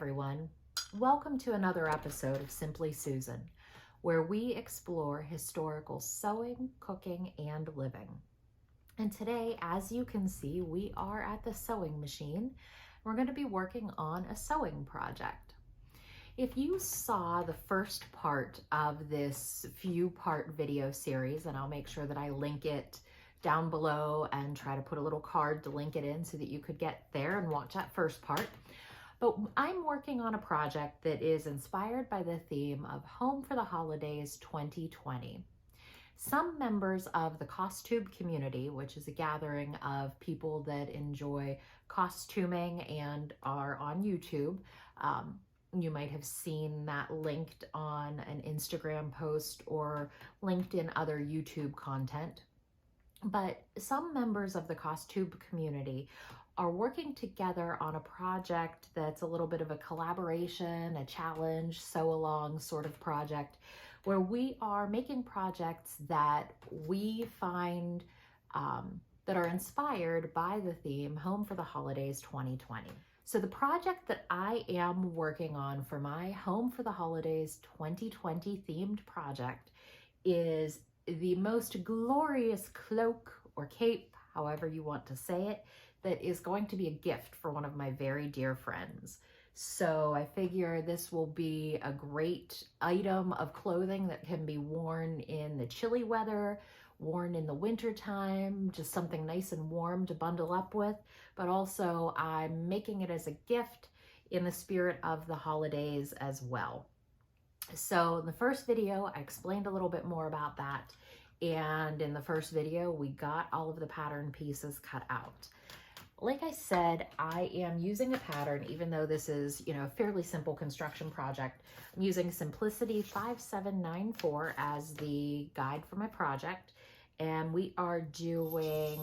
everyone. Welcome to another episode of Simply Susan, where we explore historical sewing, cooking, and living. And today, as you can see, we are at the sewing machine. We're going to be working on a sewing project. If you saw the first part of this few-part video series, and I'll make sure that I link it down below and try to put a little card to link it in so that you could get there and watch that first part. But I'm working on a project that is inspired by the theme of Home for the Holidays 2020. Some members of the Costtube community, which is a gathering of people that enjoy costuming and are on YouTube, you might have seen that linked on an Instagram post or linked in other YouTube content. But some members of the Costtube community are working together on a project that's a little bit of a collaboration, a challenge, sew along sort of project, where we are making projects that we find that are inspired by the theme Home for the Holidays 2020. So the project that I am working on for my Home for the Holidays 2020 themed project is the most glorious cloak or cape, however you want to say it, that is going to be a gift for one of my very dear friends. So I figure this will be a great item of clothing that can be worn in the chilly weather, worn in the winter time, just something nice and warm to bundle up with. But also I'm making it as a gift in the spirit of the holidays as well. So in the first video, I explained a little bit more about that. And in the first video, we got all of the pattern pieces cut out. Like I said, I am using a pattern, even though this is, a fairly simple construction project. I'm using Simplicity 5794 as the guide for my project. And we are doing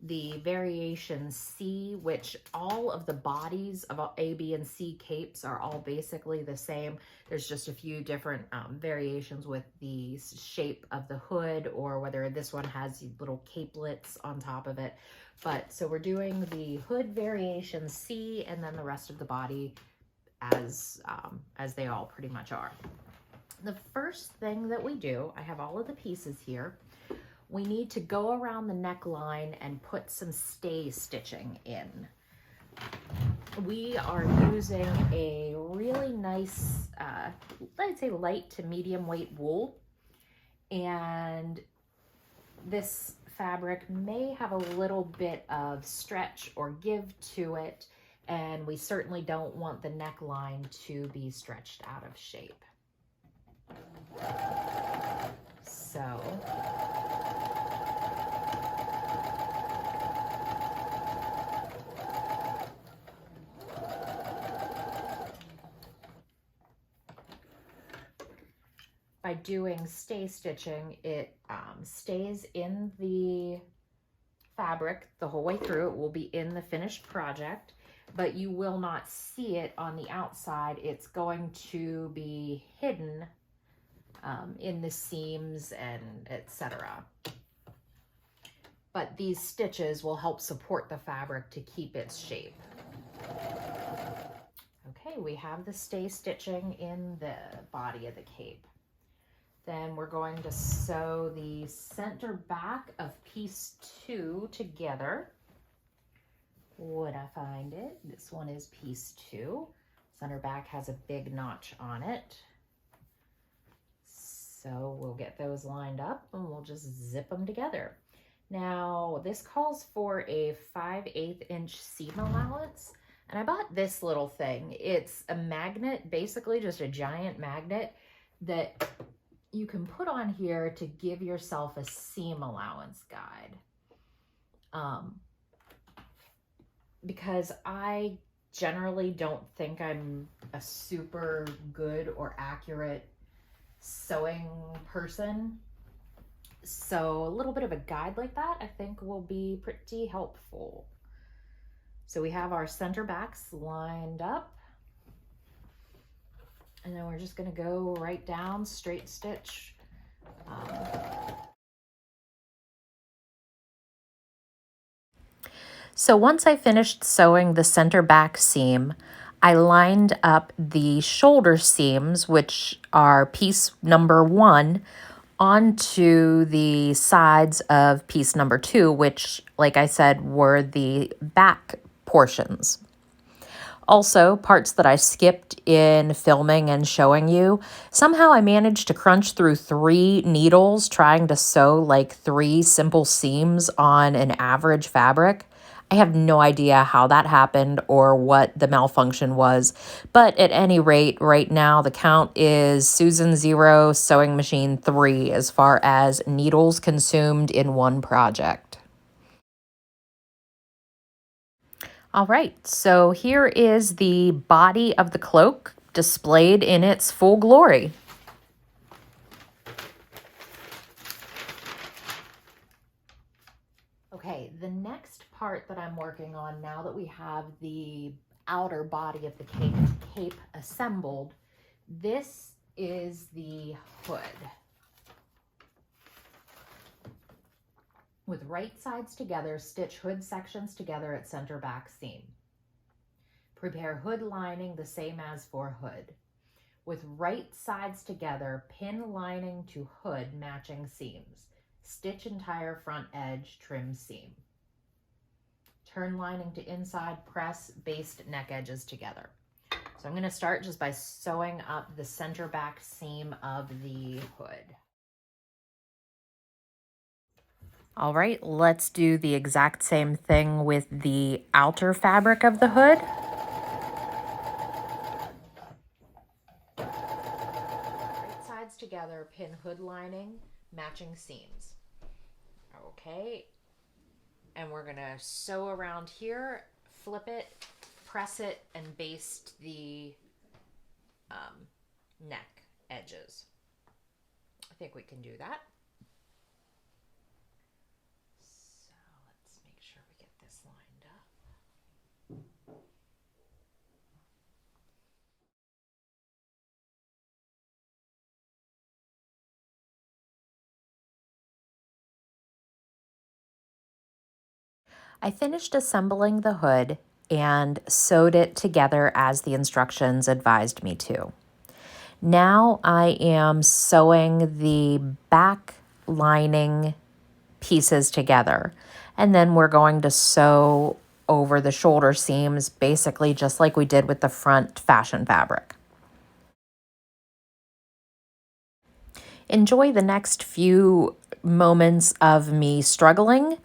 the variation C, which all of the bodies of A, B, and C capes are all basically the same. There's just a few different variations with the shape of the hood, or whether this one has little capelets on top of it. But so we're doing the hood variation C, and then the rest of the body as they all pretty much are. The first thing that we do, I have all of the pieces here. We need to go around the neckline and put some stay stitching in. We are using a really nice, I'd say light to medium weight wool. And this fabric may have a little bit of stretch or give to it. And we certainly don't want the neckline to be stretched out of shape. So by doing stay stitching, it stays in the fabric the whole way through. It will be in the finished project, but you will not see it on the outside. It's going to be hidden in the seams and etc. But these stitches will help support the fabric to keep its shape. Okay, we have the stay stitching in the body of the cape. Then we're going to sew the center back of piece 2 together. Would I find it? This one is piece 2. Center back has a big notch on it. So we'll get those lined up and we'll just zip them together. Now this calls for a 5/8 inch seam allowance. And I bought this little thing. It's a magnet, basically just a giant magnet that you can put on here to give yourself a seam allowance guide. Because I generally don't think I'm a super good or accurate sewing person. So a little bit of a guide like that I think will be pretty helpful. So we have our center backs lined up. And then we're just going to go right down, straight stitch. So once I finished sewing the center back seam, I lined up the shoulder seams, which are piece number 1, onto the sides of piece number 2, which, like I said, were the back portions. Also, parts that I skipped in filming and showing you, somehow I managed to crunch through 3 needles trying to sew like 3 simple seams on an average fabric. I have no idea how that happened or what the malfunction was, but at any rate, right now the count is Susan 0, sewing machine 3 as far as needles consumed in one project. All right, so here is the body of the cloak displayed in its full glory. Okay, the next part that I'm working on now that we have the outer body of the cape assembled, this is the hood. With right sides together, stitch hood sections together at center back seam. Prepare hood lining the same as for hood. With right sides together, pin lining to hood matching seams. Stitch entire front edge, trim seam. Turn lining to inside, press based neck edges together. So I'm going to start just by sewing up the center back seam of the hood. All right, let's do the exact same thing with the outer fabric of the hood. Right sides together, pin hood lining, matching seams. Okay, and we're gonna sew around here, flip it, press it, and baste the neck edges. I think we can do that. I finished assembling the hood and sewed it together as the instructions advised me to. Now I am sewing the back lining pieces together, and then we're going to sew over the shoulder seams, basically just like we did with the front fashion fabric. Enjoy the next few moments of me struggling.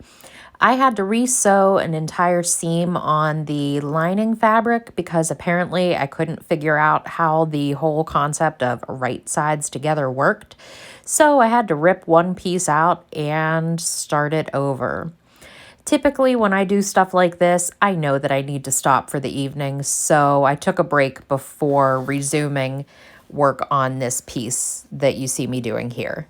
I had to re-sew an entire seam on the lining fabric because apparently I couldn't figure out how the whole concept of right sides together worked. So I had to rip one piece out and start it over. Typically, when I do stuff like this, I know that I need to stop for the evening, so I took a break before resuming work on this piece that you see me doing here.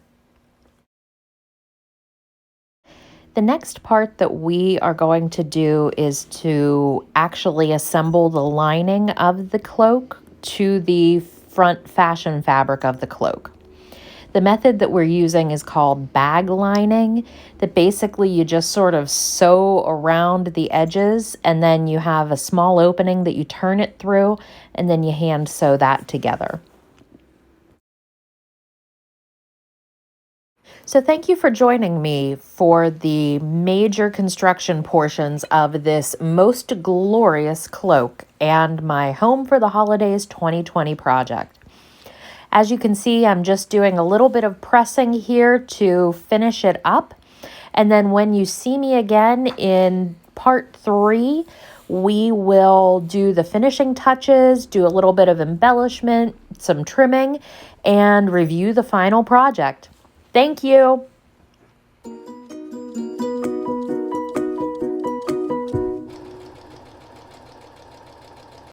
The next part that we are going to do is to actually assemble the lining of the cloak to the front fashion fabric of the cloak. The method that we're using is called bag lining, that basically you just sort of sew around the edges and then you have a small opening that you turn it through and then you hand sew that together. So thank you for joining me for the major construction portions of this most glorious cloak and my Home for the Holidays 2020 project. As you can see, I'm just doing a little bit of pressing here to finish it up. And then when you see me again in part 3, we will do the finishing touches, do a little bit of embellishment, some trimming, and review the final project. Thank you.